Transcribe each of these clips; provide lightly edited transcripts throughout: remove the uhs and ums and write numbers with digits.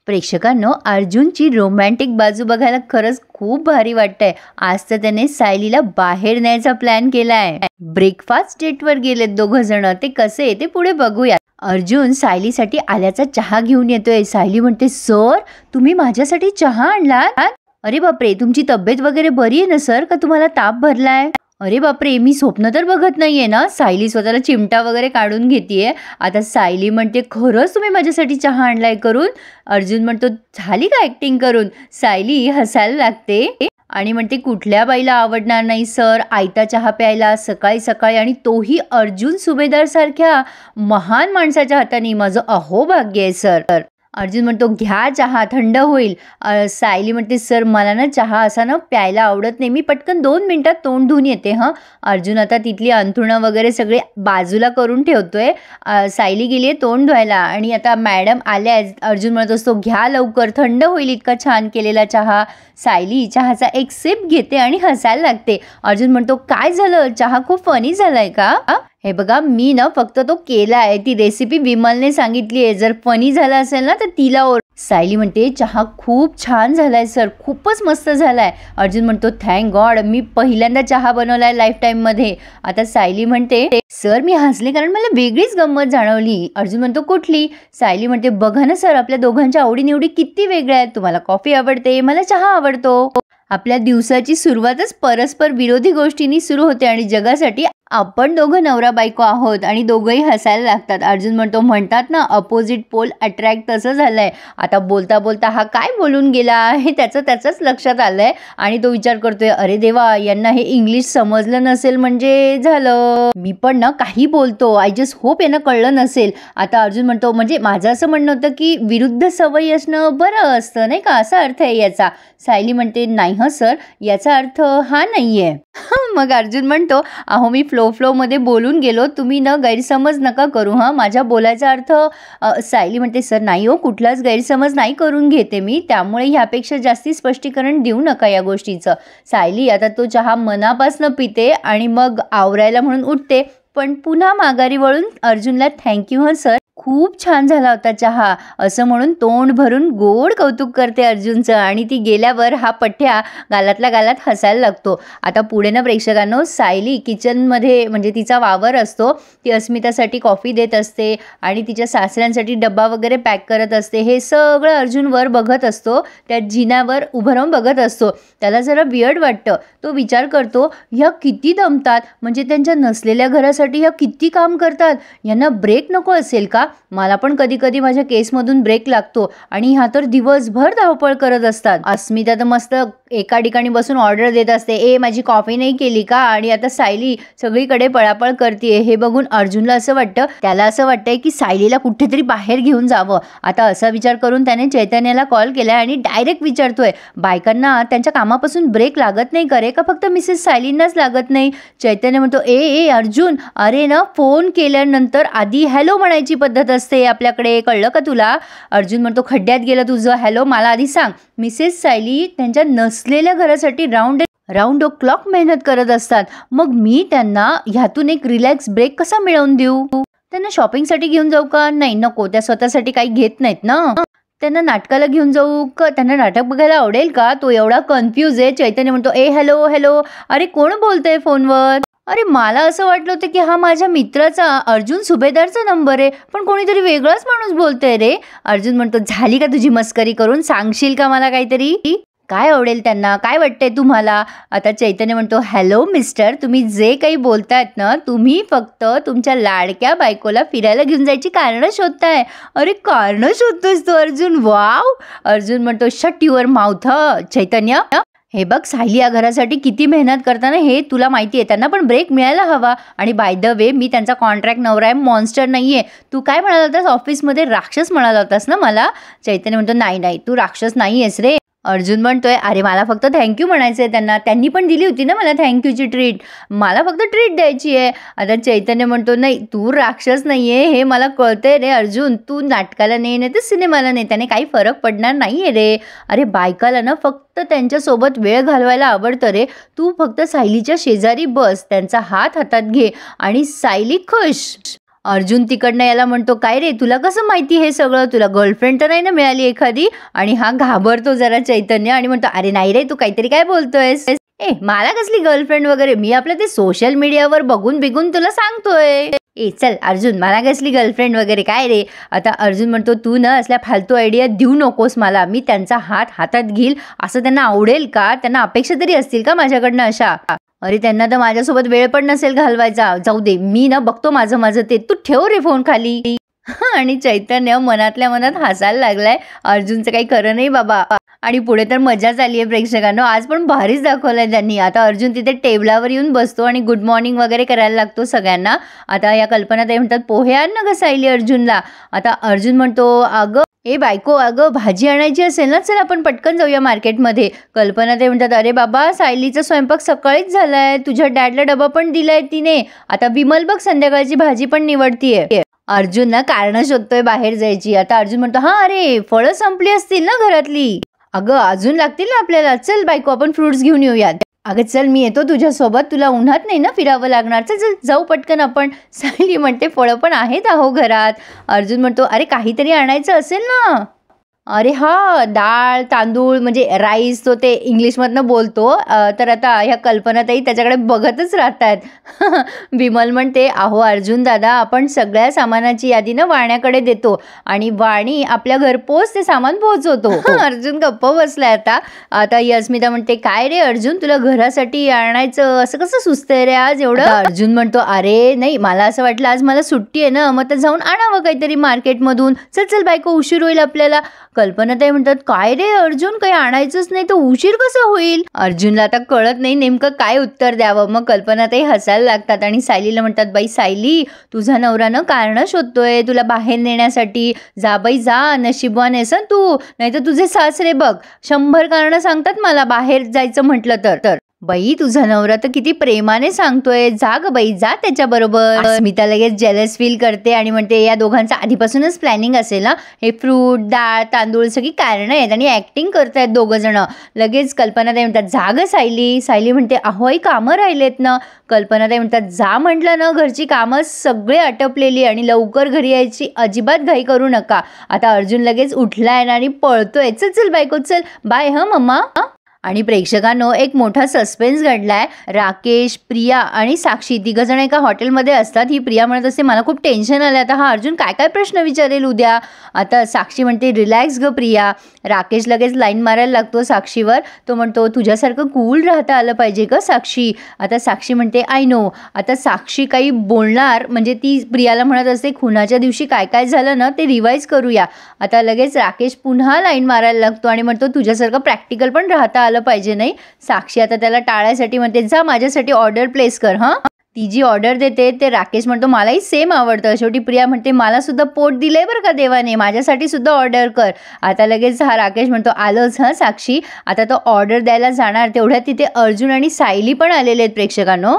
प्रेक्षकांनो, अर्जुनची romantic बाजू बघायला खरंच खूप भारी वाटतंय. आज तर त्याने सायलीला बाहेर न्यायचा प्लॅन केलाय. ब्रेकफास्ट डेटवर गेलेत दोघं जण. ते कसे ते पुढे बघूया. अर्जुन सायलीसाठी आल्याचा चहा घेऊन येतोय. सायली म्हणते, सर तुम्ही माझ्यासाठी चहा आणलात? अरे बापरे, तुमची तब्येत वगैरे बरी आहे ना सर? का तुम्हाला ताप भरलाय? अरे बापरे, मी स्वप्न तर बघत नाहीये ना? सायली स्वतःला चिमटा वगैरे काढून घेतीये. आता सायली म्हणते, खरंच तुम्ही माझ्यासाठी चहा आणलाय करून? अर्जुन म्हणतो, झाली का ऍक्टिंग करून? सायली हसायला लागते आणि म्हणते, कुठल्या बाईला आवडणार नाही सर आयता चहा प्यायला सकाळी सकाळी, आणि तोही अर्जुन सुभेदार सारख्या महान माणसाच्या हाताने. माझं अहोभाग्य आहे सर. अर्जुन म्हणतो, घ्या चहा, थंड होईल. सायली म्हणते, सर मला ना चहा असा ना प्यायला आवडत नाही, मी पटकन 2 मिनिटात तोंड धुवून येते. अर्जुन आता तिथली अंथरुणं वगैरे सगळे बाजूला करून ठेवतोय. सायली गेली आहे तोंड धुवायला आणि आता मॅडम आल्या. अर्जुन म्हणत असतो, घ्या लवकर, थंड होईल इतका छान केलेला चहा. सायली चहाचा एक सिप घेते आणि हसायला लागते. अर्जुन म्हणतो, काय झालं, चहा खूप फनी झालाय का? हे बघा, मी ना फक्त तो केला आहे, ती रेसिपी विमलने सांगितली आहे, जर फनी झाला असेल ना तर तिला सायली म्हणते, चहा खूप छान झालाय सर, खूपच मस्त झालाय. अर्जुन म्हणतो, थँक गॉड, मी पहिल्यांदा चहा बनवलाय लाईफ टाईम मध्ये. आता सायली म्हणते, सर मी हसले कारण मला वेगळीच गंमत जाणवली. अर्जुन म्हणतो, कुठली? सायली म्हणते, बघा ना सर, आपल्या दोघांच्या आवडीनिवडी किती वेगळ्या आहेत. तुम्हाला कॉफी आवडते, मला चहा आवडतो. आपल्या दिवसाची सुरुवातच परस्पर विरोधी गोष्टींनी सुरू होते आणि जगासाठी आपण दोघं नवरा बायको आहोत. आणि दोघंही हसायला लागतात. अर्जुन म्हणतात ना, अपोजिट पोल अट्रॅक्ट, तसं झालंय. आता बोलता बोलता हा काय बोलून गेला हे त्याचंच लक्षात आलंय आणि तो विचार करतोय, अरे देवा, यांना हे इंग्लिश समजलं नसेल म्हणजे झालं. मी पण ना काही बोलतो, आय जस्ट होप यांना कळलं नसेल. आता अर्जुन म्हणतो, म्हणजे माझं असं म्हणणं होतं की विरुद्ध सवयी असणं बरं असतं नाही का, असा अर्थ आहे याचा. सायली म्हणते, नाही सर, याचा अर्थ हा नाहीये. मग अर्जुन म्हणतो, अहो मी फ्लो मध्ये बोलून गेलो, तुम्ही न गैरसमज नका करू. माझ्या बोलायचा अर्थ. सायली म्हणते, सर नाही हो, कुठलाच गैरसमज नाही करून घेते मी, त्यामुळे ह्यापेक्षा जास्ती स्पष्टीकरण देऊ नका या गोष्टीचं. सायली आता तो चहा मनापासनं पिते आणि मग आवरायला म्हणून उठते, पण पुन्हा माघारी वळून अर्जुनला थँक्यू सर, खूप छान झाला होता चहा, असं म्हणून तोंड भरून गोड कौतुक करते अर्जुनचं. आणि ती गेल्यावर हा पठ्या गालातल्या गालात हसायला लागतो. आता पुढे ना प्रेक्षकांनो, सायली किचनमध्ये म्हणजे तिचा वावर असतो, ती अस्मितासाठी कॉफी देत असते आणि तिच्या सासऱ्यांसाठी डब्बा वगैरे पॅक करत असते. हे सगळं अर्जुन वर बघत असतो, त्या जिन्यावर उभं राहून बघत असतो. त्याला जरा वियर्ड वाटतं. तो विचार करतो, ह्या किती दमतात, म्हणजे त्यांच्या नसलेल्या घरासाठी ह्या किती काम करतात, यांना ब्रेक नको असेल का? मला पण कधी कधी माझ्या केसमधून ब्रेक लागतो आणि ह्या तर दिवसभर धावपळ करत असतात. अस्मिता तर मस्त एका ठिकाणी बसून ऑर्डर देत असते, ए माझी कॉफी नाही केली का? आणि आता सायली सगळीकडे पळापळ करते. हे बघून अर्जुनला असं वाटतं, त्याला असं वाटतंय की सायलीला कुठेतरी बाहेर घेऊन जावं. आता असा विचार करून त्याने चैतन्याला कॉल केलाय आणि डायरेक्ट विचारतोय, बायकांना त्यांच्या कामापासून ब्रेक लागत नाही करे का फक्त मिसेस सायलींनाच लागत नाही? चैतन्य म्हणतो, ए अर्जुन, अरे ना फोन केल्यानंतर आधी हॅलो म्हणायची पद्धत असते आपल्याकडे, कळलं का तुला? अर्जुन म्हणतो, खड्ड्यात गेलं तुझं हॅलो, मला आधी सांग. मिसेस सायली त्यांच्या नसलेल्या घरासाठी राऊंड द क्लॉक मेहनत करत असतात, मग मी त्यांना ह्यातून एक रिलॅक्स ब्रेक कसा मिळवून देऊ? त्यांना शॉपिंगसाठी घेऊन जाऊ का? नाही नको, त्या स्वतःसाठी काही घेत नाहीत ना. त्यांना नाटकाला घेऊन जाऊ का? त्यांना नाटक बघायला आवडेल का? तो एवढा कन्फ्यूज आहे. चैतन्य म्हणतो, ए हॅलो, अरे कोण बोलतंय फोनवर? अरे मला असं वाटलं होतं की हा माझ्या मित्राचा अर्जुन सुभेदारचा नंबर आहे, पण कोणीतरी वेगळाच माणूस बोलतोय रे. अर्जुन म्हणतो, झाली का तुझी मस्करी करून? सांगशील का मला काहीतरी? काय आवडेल त्यांना? काय वाटतंय तुम्हाला? आता चैतन्य म्हणतो, हॅलो मिस्टर, तुम्ही जे काही बोलतायत ना, तुम्ही फक्त तुमच्या लाडक्या बायकोला फिरायला घेऊन जायची कारणं शोधताय. अरे कारणं शोधतोयस तू अर्जुन? वाव. अर्जुन म्हणतो, शट युअर माउथ. चैतन्य, हे बघ, सायली या घरासाठी किती मेहनत करताना हे तुला माहिती आहे, त्यांना पण ब्रेक मिळायला हवा. आणि बाय द वे, मी त्यांचा कॉन्ट्रॅक्ट नवरा आहे, मॉन्स्टर नाहीये. तू काय म्हणाला होतास ऑफिसमध्ये? राक्षस म्हणाला होतास ना मला? चैतन्य म्हणतो, नाही तू राक्षस नाही आहेस रे. अर्जुन म्हणतोय, अरे मला फक्त थँक्यू म्हणायचंय त्यांना, त्यांनी पण दिली होती ना मला थँक्यूची ट्रीट, मला फक्त ट्रीट द्यायची आहे. आता चैतन्य म्हणतो, नाही तू राक्षस नाहीये, हे मला कळतंय रे अर्जुन, तू नाटकाला नाही तर सिनेमाला नाही, त्याने काही फरक पडणार नाहीये रे. अरे बायकाला ना फक्त त्यांच्यासोबत वेळ घालवायला आवडतं रे. तू फक्त सायलीच्या शेजारी बस, त्यांचा हात हातात घे आणि सायली खुश. अर्जुन तिकडनं याला म्हणतो, काय रे तुला कसं माहिती हे सगळं, तुला गर्लफ्रेंड तर नाही ना मिळाली एखादी? आणि हा घाबरतो जरा चैतन्य आणि म्हणतो, अरे नाही रे, तू काहीतरी काय बोलतोयस? मला कसली गर्लफ्रेंड वगैरे, मी आपलं ते सोशल मीडियावर बघून बिगून तुला सांगतोय. चल अर्जुन, मला कसली गर्लफ्रेंड वगैरे काय रे? आता अर्जुन म्हणतो, तू न असल्या फालतू आयडिया देऊ नकोस मला, मी त्यांचा हात हातात घेईल असं त्यांना आवडेल का? त्यांना अपेक्षा तरी असतील का माझ्याकडनं अशा? अरे त्यांना तर माझ्यासोबत वेळ पण नसेल घालवायचा, जाऊ दे, मी ना बघतो माझं ते, तू ठेव रे फोन खाली. आणि चैतन्य मनातल्या मनात हसायला लागलाय, अर्जुनचं काही खरं नाही बाबा. आणि पुढे तर मजाच आली आहे प्रेक्षकांनो, आज पण भारीच दाखवलंय त्यांनी. आता अर्जुन तिथे टेबलावर येऊन बसतो आणि गुड मॉर्निंग वगैरे करायला लागतो सगळ्यांना. आता या कल्पनाताई म्हणतात, पोहे आण ना ग सायली अर्जुनला. आता अर्जुन म्हणतो, अगं बायको, अगं भाजी आणायची असेल ना, चल आपण पटकन जाऊया मार्केटमध्ये. कल्पनाताई म्हणतात, अरे बाबा सायलीचा स्वयंपाक सकाळीच झालाय, तुझ्या डॅडला डबा पण दिलाय तिने, आता विमल बघ संध्याकाळची भाजी पण निवडतीये. अर्जुन ना कारण शोधतोय बाहेर जायची. आता अर्जुन म्हणतो, हा अरे फळं संपली असतील ना घरातली, अगं अजून लागतील ना आपल्याला, चल बायको आपण फ्रुट्स घेऊन येऊयात. अगं चल मी येतो तुझ्यासोबत, तुला उन्हात नाही ना फिरावं लागणार, चल जाऊ पटकन आपण. सायली म्हणते, फळं पण आहेत अहो घरात. अर्जुन म्हणतो, अरे काहीतरी आणायचं असेल ना. अरे हा, डाळ तांदूळ म्हणजे राईस, तो ते इंग्लिशमधनं बोलतो. तर आता ह्या कल्पनाताई त्याच्याकडे बघतच राहतात. विमल म्हणते, अहो अर्जुन दादा, आपण सगळ्या सामानाची यादी ना वाण्याकडे देतो आणि वाणी आपल्या घरपोच ते सामान पोहोचवतो. अर्जुन गप्प बसलाय आता. आता यस्मिता म्हणते, काय रे अर्जुन, तुला घरासाठी आणायचं असं कसं सुचतंय रे आज एवढं? अर्जुन म्हणतो, अरे नाही, मला असं वाटलं आज मला सुट्टी आहे ना, मग तर जाऊन आणावं काहीतरी मार्केटमधून, चल बायको उशीर होईल आपल्याला. कल्पनाताई म्हणतात, काय रे अर्जुन, काही आणायचंच नाही तर उशीर कसं होईल? अर्जुनला आता कळत नाही नेमकं काय उत्तर द्यावं. मग कल्पनाताई हसायला लागतात आणि सायलीला म्हणतात, बाई सायली, तुझा नवरानं कारण शोधतोय तुला बाहेर नेण्यासाठी, जा बाई जा, नशीबवान आहेस तू, नाही तर तुझे सासरे बघ 100 कारणं सांगतात मला बाहेर जायचं म्हटलं तर. बाई तुझा नवरा तर किती प्रेमाने सांगतोय, जा ग बाई जा त्याच्याबरोबर. स्मिता लगेच जेलस फील करते आणि म्हणते, या दोघांचं आधीपासूनच प्लॅनिंग असेल ना, हे फ्रूट डाळ तांदूळ सगळी कारणं आहेत आणि ऍक्टिंग करतायत दोघं जण. लगेच कल्पनाताई म्हणतात, जा ग सायली. सायली म्हणते, अहो कामं राहिलेत ना. कल्पनाताई म्हणतात, जा म्हटलं ना, घरची कामं सगळे आटपलेली आणि लवकर घरी यायची अजिबात घाई करू नका. आता अर्जुन लगेच उठलाय आणि पळतोय, चल बायको चल, बाय ह मम्मा. आणि प्रेक्षकांनो, एक मोठा सस्पेन्स घडलाय. राकेश, प्रिया आणि साक्षी तिघजण एका हॉटेलमध्ये असतात. ही प्रिया म्हणत असते, मला खूप टेन्शन आलं, आता हा अर्जुन काय प्रश्न विचारेल उद्या. आता साक्षी म्हणते, रिलॅक्स ग प्रिया. राकेश लगेच लाईन मारायला लागतो साक्षीवर. तो म्हणतो, तुझ्यासारखं कूल राहता आलं पाहिजे ग साक्षी. आता साक्षी म्हणते, आय नो. आता साक्षी काही बोलणार म्हणजे ती प्रियाला म्हणत असते, खुनाच्या दिवशी काय झालं ना ते रिवाईज करूया. आता लगेच राकेश पुन्हा लाईन मारायला लागतो आणि म्हणतो, तुझ्यासारखं प्रॅक्टिकल पण राहता आलं पाहिजे नाही. साक्षी आता त्याला टाळायसाठी म्हणते, जा माझ्यासाठी ऑर्डर प्लेस कर. ती जी ऑर्डर देते ते राकेश म्हणतो, मलाही सेम आवडतं. शेवटी प्रिया म्हणते, मला सुद्धा पोट दिलंय बरं का देवाने, माझ्यासाठी सुद्धा ऑर्डर कर. आता लगेच हा राकेश म्हणतो, आलोच साक्षी. आता तो ऑर्डर द्यायला जाणार तेवढ्यात तिथे अर्जुन आणि सायली पण आलेले आहेत प्रेक्षकांनो.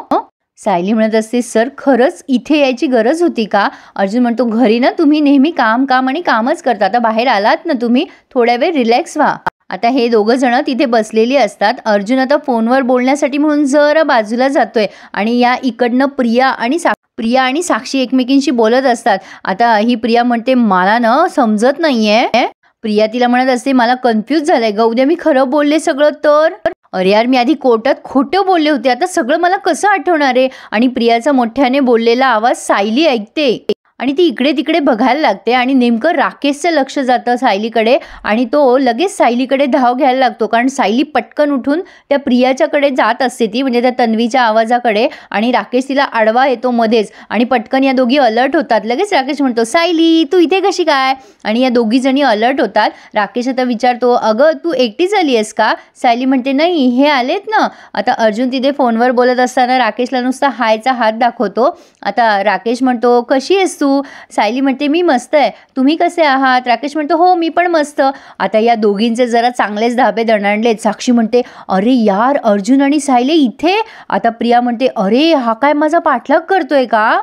सायली म्हणत असते, सर खरंच इथे यायची गरज होती का? अर्जुन म्हणतो, घरी ना तुम्ही नेहमी काम आणि कामच करता, आता बाहेर आलात ना तुम्ही, थोड्या वेळ रिलॅक्स व्हा. आता हे दोघं जण तिथे बसलेली असतात. अर्जुन आता फोनवर बोलण्यासाठी म्हणून जरा बाजूला जातोय आणि या इकडनं प्रिया आणि साक्षी एकमेकींशी बोलत असतात. आता ही प्रिया म्हणते, मला ना समजत नाहीये. प्रिया तिला म्हणत असते, मला कन्फ्यूज झालंय ग, उद्या मी खरं बोलले सगळं तर. अरे यार, मी आधी कोर्टात खोटं बोलले होते, आता सगळं मला कसं आठवणार आहे? आणि प्रियाचा मोठ्याने बोललेला आवाज सायली ऐकते आणि ती इकडे तिकडे बघायला लागते आणि नेमकं राकेशचं लक्ष जातं सायलीकडे आणि तो लगेच सायलीकडे धाव घ्यायला लागतो. कारण सायली पटकन उठून त्या प्रियाच्याकडे जात असते, ती म्हणजे त्या तन्वीच्या आवाजाकडे, आणि राकेश तिला आडवा येतो मध्येच आणि पटकन या दोघी अलर्ट होतात. लगेच राकेश म्हणतो, सायली तू इथे कशी काय? आणि या दोघी जणी अलर्ट होतात. राकेश आता विचारतो, अगं तू एकटीच आली आहेस का? सायली म्हणते, नाही हे आलेत ना. आता अर्जुन तिथे फोनवर बोलत असताना राकेशला नुसता हायचा हात दाखवतो. आता राकेश म्हणतो, कशी आहेस तू? सायली म्हणते, मी मस्त आहे, तुम्ही कसे आहात? राकेश म्हणतो, हो मी पण मस्त. आता या दोघींचे जरा चांगलेच धाबे दणाणलेत. साक्षी म्हणते, अरे यार अर्जुन आणि सायली इथे. आता प्रिया म्हणते, अरे हा काय माझा पाठलाग करतोय का?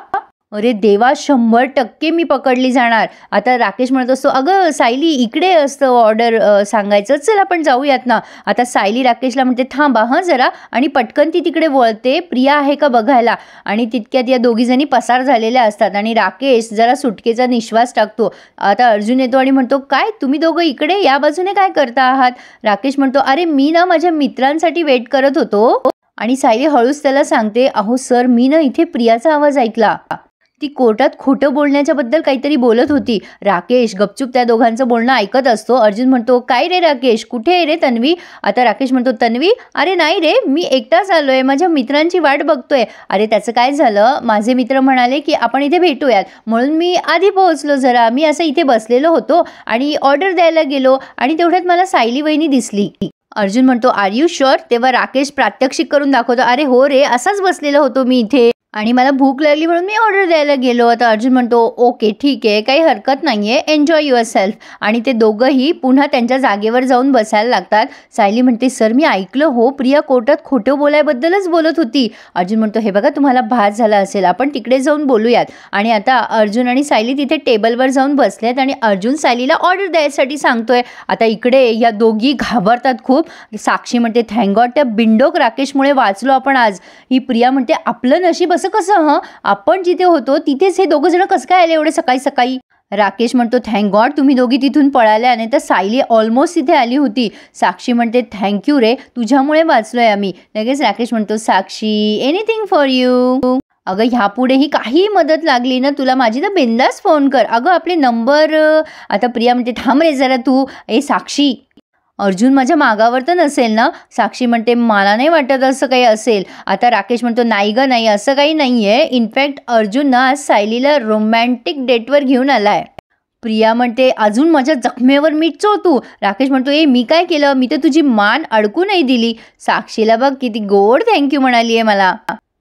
अरे देवा, 100% मी पकडली जाणार. आता राकेश म्हणत असतो, अगं सायली इकडे असतं ऑर्डर सांगायचं, चल आपण जाऊयात ना. आता सायली राकेशला म्हणते, थांबा हं जरा, आणि पटकन ती तिकडे वळते प्रिया आहे का बघायला. आणि तितक्यात या दोघीजणी पसार झालेल्या असतात आणि राकेश जरा सुटकेचा निश्वास टाकतो. आता अर्जुन येतो आणि म्हणतो, काय तुम्ही दोघं इकडे या बाजूने काय करता आहात. राकेश म्हणतो, अरे मी ना माझ्या मित्रांसाठी वेट करत होतो. आणि सायली हळूच त्याला सांगते, अहो सर, मी ना इथे प्रियाचा आवाज ऐकला. ती कोर्टात खोटं बोलण्याच्या बद्दल काहीतरी बोलत होती. राकेश गपचूप त्या दोघांचं बोलणं ऐकत असतो. अर्जुन म्हणतो, काय रे राकेश, कुठे आहे रे तन्वी. आता राकेश म्हणतो, तन्वी, अरे नाही रे, मी एकटाच आलोय, माझ्या मित्रांची वाट बघतोय. अरे त्याचं काय झालं, माझे मित्र म्हणाले की आपण इथे भेटूयात, म्हणून मी आधी पोहोचलो. जरा मी असं इथे बसलेलो होतो आणि ऑर्डर द्यायला गेलो आणि तेवढ्यात मला सायली वहिनी दिसली. अर्जुन म्हणतो, आर यू शुअर. तेव्हा राकेश प्रात्यक्षिक करून दाखवतो, अरे हो रे, असाच बसलेलो होतो मी इथे आणि मला भूक लागली म्हणून मी ऑर्डर द्यायला गेलो. आता अर्जुन म्हणतो, ओके ठीक आहे, काही हरकत नाही आहे, एन्जॉय युअर सेल्फ. आणि ते दोघंही पुन्हा त्यांच्या जागेवर जाऊन बसायला लागतात. सायली म्हणते, सर मी ऐकलं हो, प्रिया कोर्टात खोटं बोलायबद्दलच बोलत होती. अर्जुन म्हणतो, हे बघा तुम्हाला भास झाला असेल, आपण तिकडे जाऊन बोलूयात. आणि आता अर्जुन आणि सायली तिथे टेबलवर जाऊन बसलेत आणि अर्जुन सायलीला ऑर्डर द्यायसाठी सांगतोय. आता इकडे या दोघी घाबरतात खूप. साक्षी म्हणते, थँक गॉड त्या बिंडोक राकेशमुळे वाचलो आपण आज. ही प्रिया म्हणते, आपलं नशीब कसं आपण जिथे होतो तिथेच हे दोघं जण कसं काय आले एवढे सकाळी सकाळी. राकेश म्हणतो, थँक गॉड तुम्ही दोघी तिथून पळाल्या, नाही तर सायली ऑलमोस्ट तिथे आली होती. साक्षी म्हणते, थँक्यू रे, तुझ्यामुळे वाचलोय आम्ही. लगेच राकेश म्हणतो, साक्षी एनिथिंग फॉर यू. अगं ह्यापुढेही काही मदत लागली ना तुला माझी तर बिंदास फोन कर. अगं आपले नंबर. आता प्रिया म्हणते, थांब रे जरा तू. साक्षी, अर्जुन माझ्या मागावर तर नसेल ना. साक्षी म्हणते, मला नाही वाटत असं काही असेल. आता राकेश म्हणतो, नाही ग नाही, असं काही नाही आहे. इनफॅक्ट अर्जुन ना आज सायलीला रोमॅन्टिक डेटवर घेऊन आलाय. प्रिया म्हणते, अजून माझ्या जखमेवर मीठ चोळतू. राकेश म्हणतो, मी काय केलं, मी तर तुझी मान अडकू नाही दिली. साक्षीला बघ किती गोड थँक्यू म्हणाली आहे मला,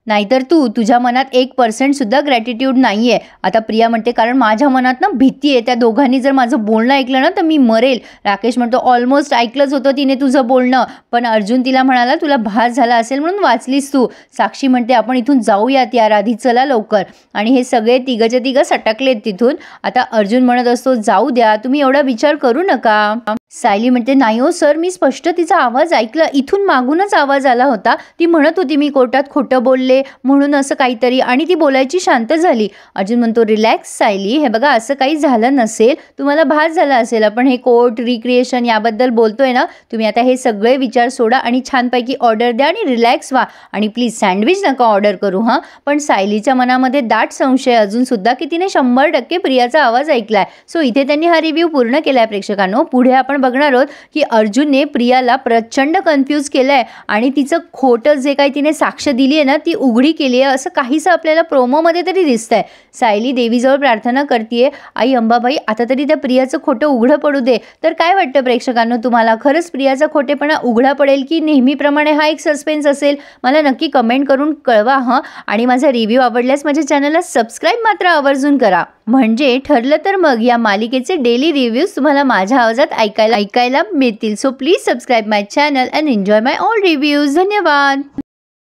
नाहीतर तुझ्या मनात 1% सुद्धा ग्रॅटिट्यूड नाही आहे. आता प्रिया म्हणते, कारण माझ्या मनात ना भीती आहे, त्या दोघांनी जर माझं बोलणं ऐकलं ना तर मी मरेल. राकेश म्हणतो, ऑलमोस्ट ऐकलंच होतं तिने तुझं बोलणं, पण अर्जुन तिला म्हणाला तुला भास झाला असेल म्हणून वाचलीस तू. साक्षी म्हणते, आपण इथून जाऊयात यार आधी, चला लवकर. आणि हे सगळे तिघच्या तिघं सटकलेत तिथून. आता अर्जुन म्हणत असतो, जाऊ द्या, तुम्ही एवढा विचार करू नका. सायली म्हणते, नाही हो सर, मी स्पष्ट तिचा आवाज ऐकला, इथून मागूनच आवाज आला होता. ती म्हणत होती मी कोर्टात खोटं बोलले म्हणून असं काहीतरी, आणि ती बोलायची शांत झाली. अर्जुन म्हणतो, रिलॅक्स सायली, हे बघा असं काही झालं नसेल, तुम्हाला भास झाला असेल. आपण हे कोर्ट रिक्रिएशन याबद्दल बोलतोय ना, तुम्ही आता हे सगळे विचार सोडा आणि छानपैकी ऑर्डर द्या आणि रिलॅक्स व्हा. आणि प्लीज सँडविच नका ऑर्डर करू हां. पण सायलीच्या मनामध्ये दाट संशय अजून सुद्धा की तिने 100% प्रियाचा आवाज ऐकलाय. सो इथे त्यांनी हा रिव्ह्यू पूर्ण केलाय प्रेक्षकांनो. पुढे आपण बघणार आहोत की अर्जुनने प्रियाला प्रचंड कन्फ्यूज केलंय आणि तिचं खोटं जे काही तिने साक्ष दिली आहे ना ती उघडी केली आहे, असं काहीसं आपल्याला प्रोमोमध्ये तरी दिसतंय. सायली देवीजवळ प्रार्थना करतेय, आई अंबाबाई आता तरी त्या प्रियाचं खोटं उघडं पडू दे. तर काय वाटतं प्रेक्षकांनो तुम्हाला, खरंच प्रियाचा खोटेपणा उघडा पडेल की नेहमीप्रमाणे हा एक सस्पेन्स असेल? मला नक्की कमेंट करून कळवा हां. आणि माझा रिव्ह्यू आवडल्यास माझ्या चॅनलला सबस्क्राईब मात्र आवर्जून करा, म्हणजे ठरलं तर मग या मालिकेचे डेली रिव्ह्यूज तुम्हाला माझ्या आवाजात ऐकायला मिळतील. So please subscribe my channel and enjoy my all reviews. धन्यवाद.